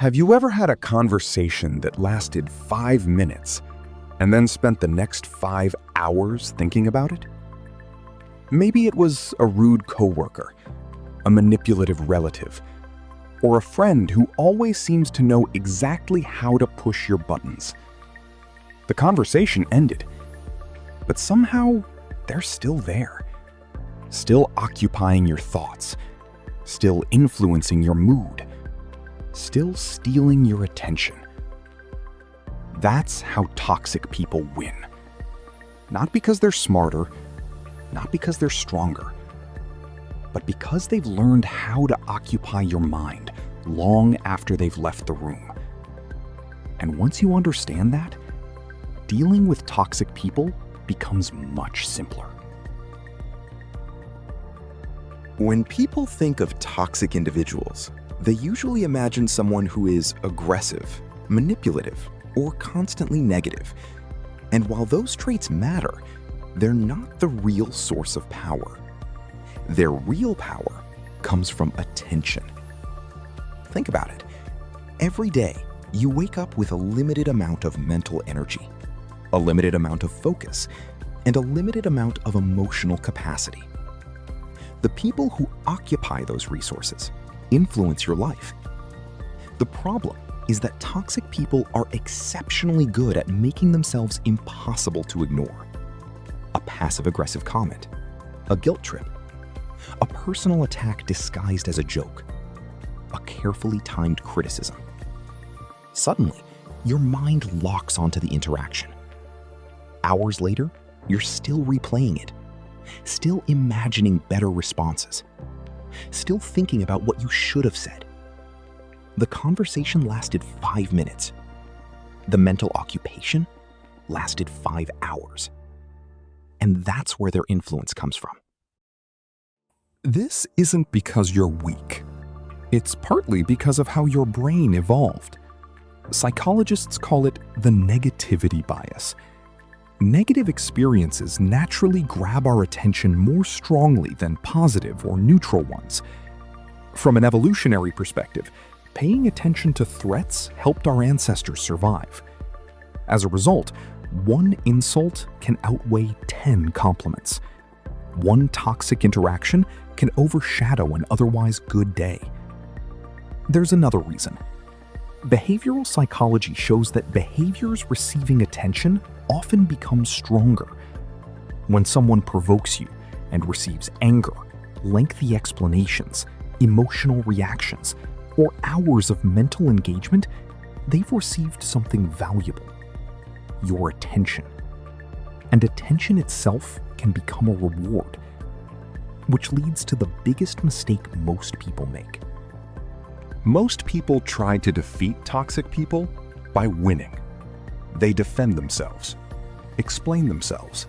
Have you ever had a conversation that lasted 5 minutes and then spent the next 5 hours thinking about it? Maybe it was a rude coworker, a manipulative relative, or a friend who always seems to know exactly how to push your buttons. The conversation ended, but somehow they're still there, still occupying your thoughts, still influencing your mood, still stealing your attention. That's how toxic people win. Not because they're smarter, not because they're stronger, but because they've learned how to occupy your mind long after they've left the room. And once you understand that, dealing with toxic people becomes much simpler. When people think of toxic individuals, they usually imagine someone who is aggressive, manipulative, or constantly negative. And while those traits matter, they're not the real source of power. Their real power comes from attention. Think about it. Every day, you wake up with a limited amount of mental energy, a limited amount of focus, and a limited amount of emotional capacity. The people who occupy those resources influence your life. The problem is that toxic people are exceptionally good at making themselves impossible to ignore. A passive-aggressive comment, a guilt trip, a personal attack disguised as a joke, a carefully timed criticism. Suddenly, your mind locks onto the interaction. Hours later, you're still replaying it, still imagining better responses, still thinking about what you should have said. The conversation lasted 5 minutes. The mental occupation lasted 5 hours. And that's where their influence comes from. This isn't because you're weak. It's partly because of how your brain evolved. Psychologists call it the negativity bias. Negative experiences naturally grab our attention more strongly than positive or neutral ones. From an evolutionary perspective, paying attention to threats helped our ancestors survive. As a result, one insult can outweigh 10 compliments. One toxic interaction can overshadow an otherwise good day. There's another reason. Behavioral psychology shows that behaviors receiving attention often become stronger. When someone provokes you and receives anger, lengthy explanations, emotional reactions, or hours of mental engagement, they've received something valuable: your attention. And attention itself can become a reward, which leads to the biggest mistake most people make. Most people try to defeat toxic people by winning. They defend themselves, explain themselves,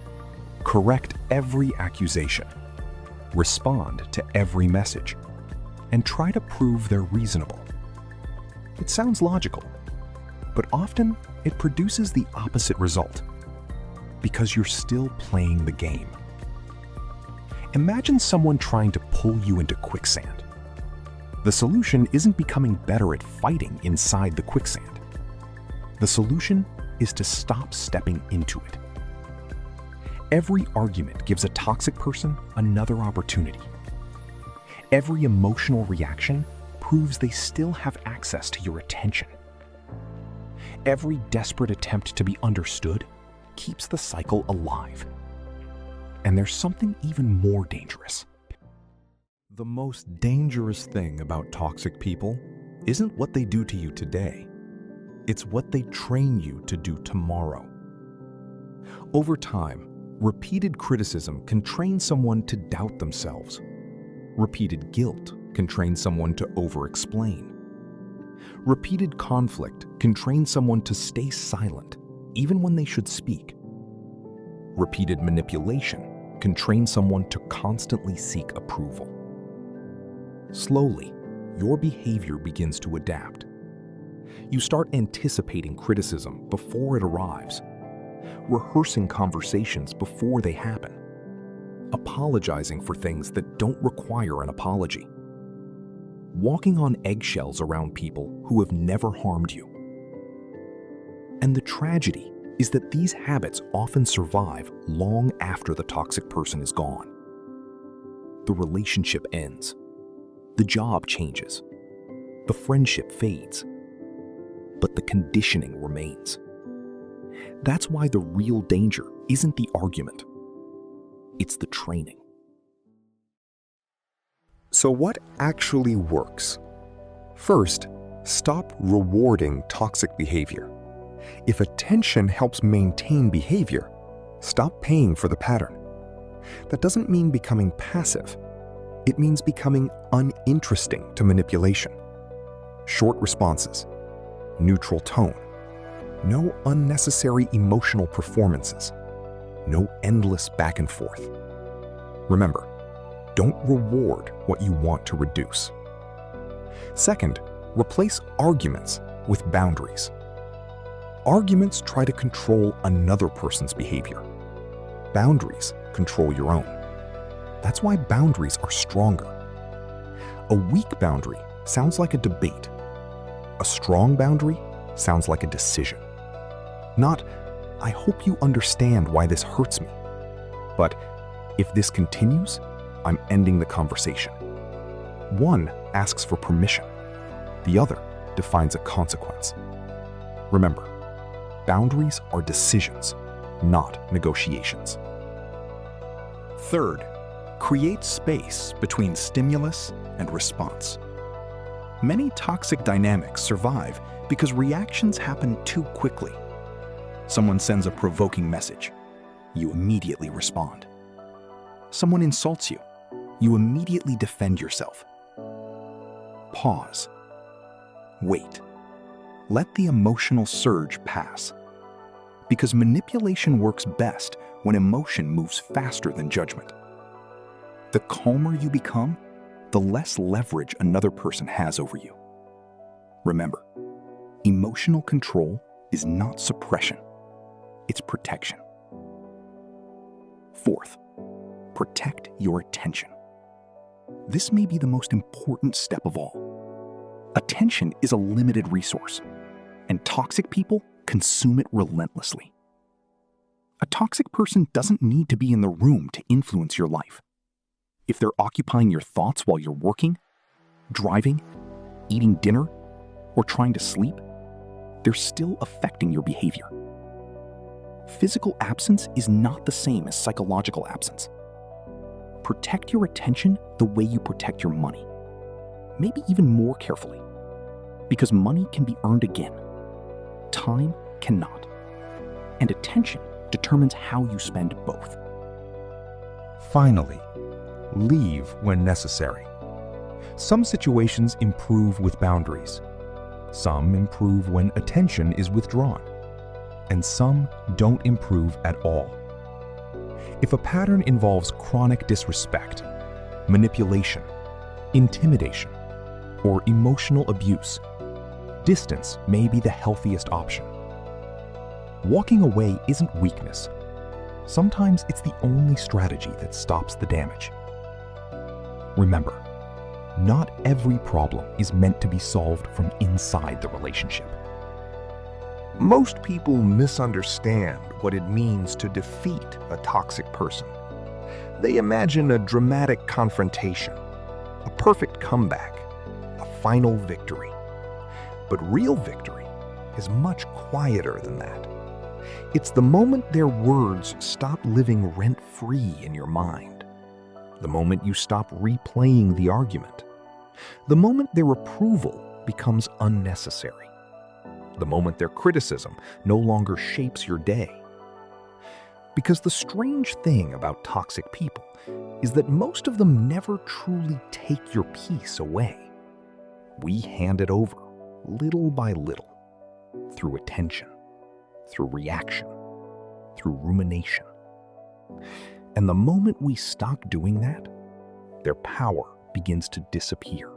correct every accusation, respond to every message, and try to prove they're reasonable. It sounds logical, but often it produces the opposite result, because you're still playing the game. Imagine someone trying to pull you into quicksand. The solution isn't becoming better at fighting inside the quicksand. The solution is to stop stepping into it. Every argument gives a toxic person another opportunity. Every emotional reaction proves they still have access to your attention. Every desperate attempt to be understood keeps the cycle alive. And there's something even more dangerous. The most dangerous thing about toxic people isn't what they do to you today. It's what they train you to do tomorrow. Over time, repeated criticism can train someone to doubt themselves. Repeated guilt can train someone to over-explain. Repeated conflict can train someone to stay silent, even when they should speak. Repeated manipulation can train someone to constantly seek approval. Slowly, your behavior begins to adapt. You start anticipating criticism before it arrives, rehearsing conversations before they happen, apologizing for things that don't require an apology. walking on eggshells around people who have never harmed you. And the tragedy is that these habits often survive long after the toxic person is gone. The relationship ends. The job changes. The friendship fades. But the conditioning remains. That's why the real danger isn't the argument. It's the training. So what actually works? First, stop rewarding toxic behavior. If attention helps maintain behavior, stop paying for the pattern. That doesn't mean becoming passive. It means becoming uninteresting to manipulation. Short responses, neutral tone, no unnecessary emotional performances, no endless back and forth. Remember, don't reward what you want to reduce. Second, replace arguments with boundaries. Arguments try to control another person's behavior. Boundaries control your own. That's why boundaries are stronger. A weak boundary sounds like a debate. A strong boundary sounds like a decision. Not, I hope you understand why this hurts me, but if this continues, I'm ending the conversation. One asks for permission. The other defines a consequence. Remember, boundaries are decisions, not negotiations. Third, create space between stimulus and response. Many toxic dynamics survive because reactions happen too quickly. Someone sends a provoking message. You immediately respond. Someone insults you. You immediately defend yourself. Pause. Wait. Let the emotional surge pass. Because manipulation works best when emotion moves faster than judgment. The calmer you become, the less leverage another person has over you. Remember, emotional control is not suppression, it's protection. Fourth, protect your attention. This may be the most important step of all. Attention is a limited resource, and toxic people consume it relentlessly. A toxic person doesn't need to be in the room to influence your life. If they're occupying your thoughts while you're working, driving, eating dinner, or trying to sleep, they're still affecting your behavior. Physical absence is not the same as psychological absence. Protect your attention the way you protect your money. Maybe even more carefully. Because money can be earned again. Time cannot. And attention determines how you spend both. Finally, leave when necessary. Some situations improve with boundaries. Some improve when attention is withdrawn. And some don't improve at all. If a pattern involves chronic disrespect, manipulation, intimidation, or emotional abuse, distance may be the healthiest option. Walking away isn't weakness. Sometimes it's the only strategy that stops the damage. Remember, not every problem is meant to be solved from inside the relationship. Most people misunderstand what it means to defeat a toxic person. They imagine a dramatic confrontation, a perfect comeback, a final victory. But real victory is much quieter than that. It's the moment their words stop living rent-free in your mind. The moment you stop replaying the argument. The moment their approval becomes unnecessary. The moment their criticism no longer shapes your day. Because the strange thing about toxic people is that most of them never truly take your peace away. We hand it over, little by little, through attention, through reaction, through rumination. And the moment we stop doing that, their power begins to disappear.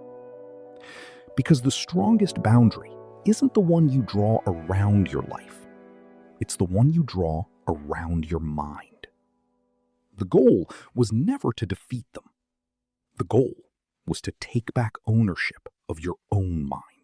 Because the strongest boundary isn't the one you draw around your life. It's the one you draw around your mind. The goal was never to defeat them. The goal was to take back ownership of your own mind.